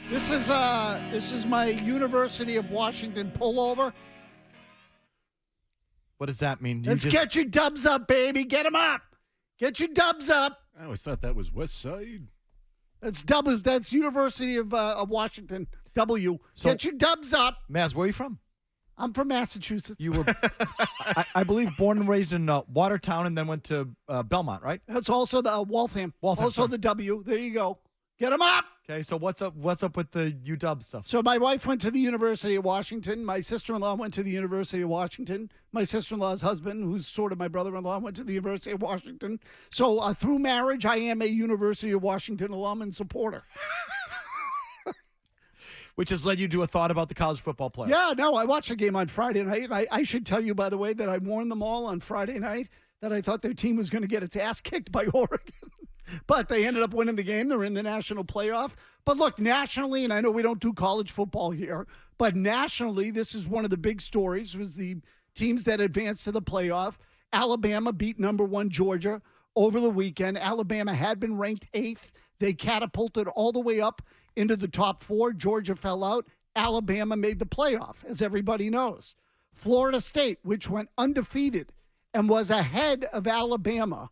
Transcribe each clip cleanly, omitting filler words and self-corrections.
This is my University of Washington pullover. What does that mean? Let's get your dubs up, baby. Get them up. Get your dubs up. I always thought that was West Side. That's University of Washington. W. So- Get your dubs up. Mazz, where are you from? I'm from Massachusetts. You were, I believe, born and raised in Watertown and then went to Belmont, right? That's also the Waltham. Also sorry. the W. There you go. Get them up. Okay, so what's up with the UW stuff? So my wife went to the University of Washington. My sister-in-law went to the University of Washington. My sister-in-law's husband, who's sort of my brother-in-law, went to the University of Washington. So through marriage, I am a University of Washington alum and supporter. Which has led you to a thought about the college football playoff. Yeah, no, I watched the game on Friday night. I should tell you, by the way, that I warned them all on Friday night that I thought their team was going to get its ass kicked by Oregon. But they ended up winning the game. They're in the national playoff. But look, nationally, and I know we don't do college football here, but nationally, this is one of the big stories, was the teams that advanced to the playoff. Alabama beat number 1 Georgia over the weekend. Alabama had been ranked 8th. They catapulted all the way up into the top 4. Georgia fell out. Alabama made the playoff, as everybody knows. Florida State, which went undefeated and was ahead of Alabama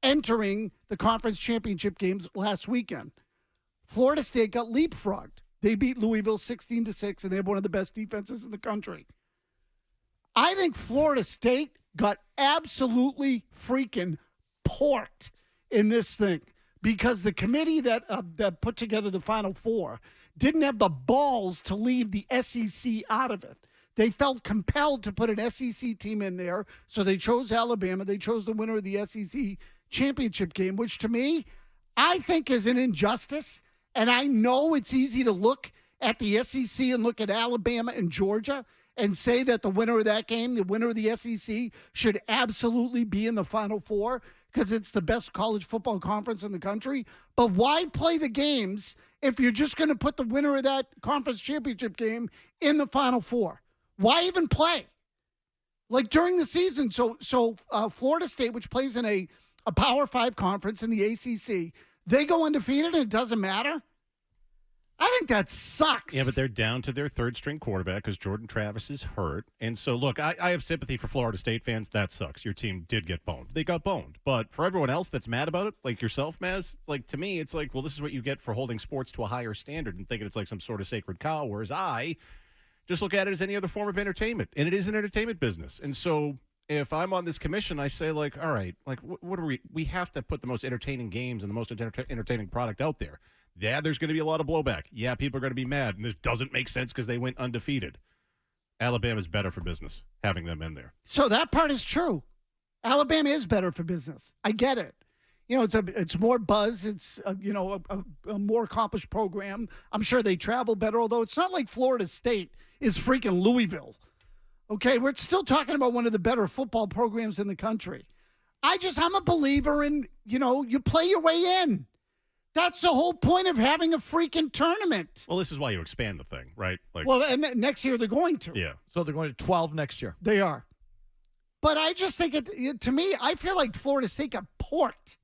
entering the conference championship games last weekend. Florida State got leapfrogged. They beat Louisville 16-6, and they have one of the best defenses in the country. I think Florida State got absolutely freaking porked in this thing because the committee that put together the Final Four didn't have the balls to leave the SEC out of it. They felt compelled to put an SEC team in there, so they chose Alabama. They chose the winner of the SEC championship game, which to me, I think is an injustice. And I know it's easy to look at the SEC and look at Alabama and Georgia and say that the winner of that game, the winner of the SEC, should absolutely be in the Final Four because it's the best college football conference in the country. But why play the games if you're just going to put the winner of that conference championship game in the Final Four? Why even play? Like during the season, so Florida State, which plays in a Power 5 conference in the ACC, they go undefeated and it doesn't matter? I think that sucks. Yeah, but they're down to their third-string quarterback because Jordan Travis is hurt. And so, look, I have sympathy for Florida State fans. That sucks. Your team did get boned. They got boned. But for everyone else that's mad about it, like yourself, Mazz, like to me, it's like, well, this is what you get for holding sports to a higher standard and thinking it's like some sort of sacred cow, whereas I just look at it as any other form of entertainment. And it is an entertainment business. And so if I'm on this commission, I say, like, all right, like, what are we have to put the most entertaining games and the most entertaining product out there. Yeah, there's going to be a lot of blowback. Yeah, people are going to be mad, and this doesn't make sense because they went undefeated. Alabama's better for business having them in there. So that part is true. Alabama is better for business. I get it. You know, it's more buzz. It's a more accomplished program. I'm sure they travel better, although it's not like Florida State is freaking Louisville. Okay, we're still talking about one of the better football programs in the country. I'm a believer in, you play your way in. That's the whole point of having a freaking tournament. Well, this is why you expand the thing, right? Like, well, and next year they're going to. Yeah. So they're going to 12 next year. They are. But I just think, to me, I feel like Florida State got porked.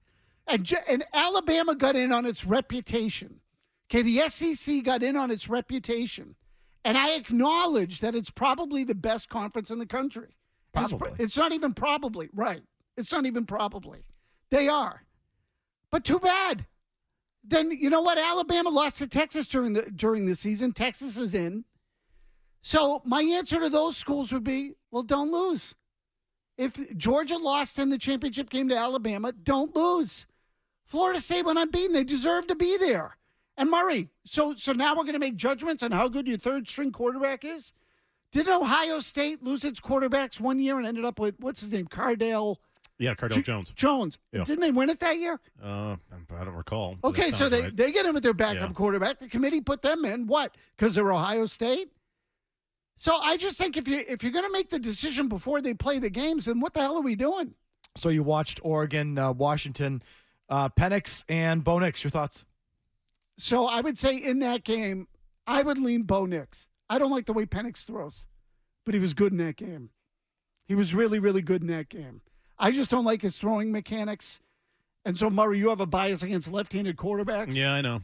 And Alabama got in on its reputation. Okay, the SEC got in on its reputation. And I acknowledge that it's probably the best conference in the country. Probably. It's not even probably, right. It's not even probably. They are. But too bad. Then you know what? Alabama lost to Texas during the season. Texas is in. So my answer to those schools would be, well, don't lose. If Georgia lost in the championship game to Alabama, don't lose. Florida State went unbeaten. They deserve to be there. And Murray, so now we're going to make judgments on how good your third-string quarterback is? Didn't Ohio State lose its quarterbacks one year and ended up with, what's his name, Cardale? Yeah, Cardale Jones. Jones. Yeah. Didn't they win it that year? I don't recall. Okay, so they get in with their backup quarterback. The committee put them in. What? Because they're Ohio State? So I just think if you're going to make the decision before they play the games, then what the hell are we doing? So you watched Oregon, Washington, Penix and Bo Nix. Your thoughts? So I would say in that game, I would lean Bo Nix. I don't like the way Penix throws, but he was good in that game. He was really, really good in that game. I just don't like his throwing mechanics. And so, Murray, you have a bias against left-handed quarterbacks. Yeah, I know.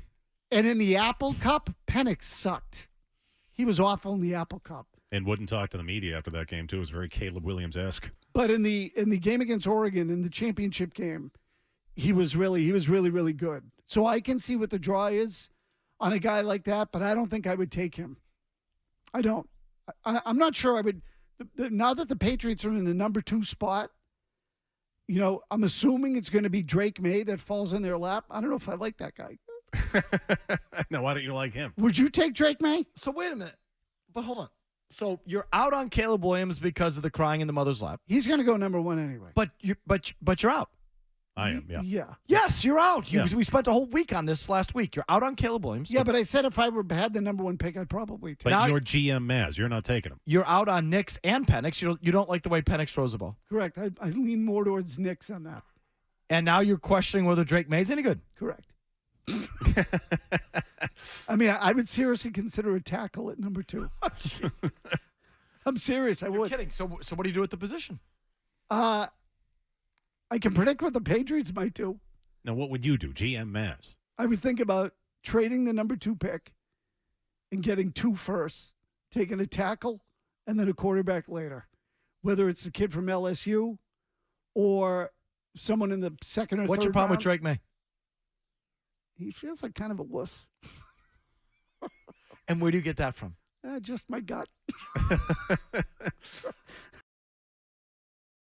And in the Apple Cup, Penix sucked. He was awful in the Apple Cup. And wouldn't talk to the media after that game, too. It was very Caleb Williams-esque. But in the game against Oregon, in the championship game, he was really, really good. So I can see what the draw is on a guy like that, but I don't think I would take him. I don't. I'm not sure I would. Now that the Patriots are in the number 2 spot, I'm assuming it's going to be Drake May that falls in their lap. I don't know if I like that guy. Now, why don't you like him? Would you take Drake May? So wait a minute. But hold on. So you're out on Caleb Williams because of the crying in the mother's lap. He's going to go number 1 anyway. But you're out. I am, yeah. Yeah. Yes, you're out. Yeah. We spent a whole week on this last week. You're out on Caleb Williams. Yeah, but I said if I had the number 1 pick, I'd probably take But Now- you're GM Mazz. You're not taking him. You're out on Nix and Penix. You don't like the way Penix throws the ball. Correct. I lean more towards Knicks on that. And now you're questioning whether Drake May's any good. Correct. I mean, I would seriously consider a tackle at number 2. I'm serious. I You're would. kidding. So what do you do with the position? I can predict what the Patriots might do. Now, what would you do, GM Mazz? I would think about trading the number 2 pick and getting 2 firsts, taking a tackle, and then a quarterback later. Whether it's the kid from LSU or someone in the second or What's third your problem with round. Drake May? He feels like kind of a wuss. And where do you get that from? Just my gut.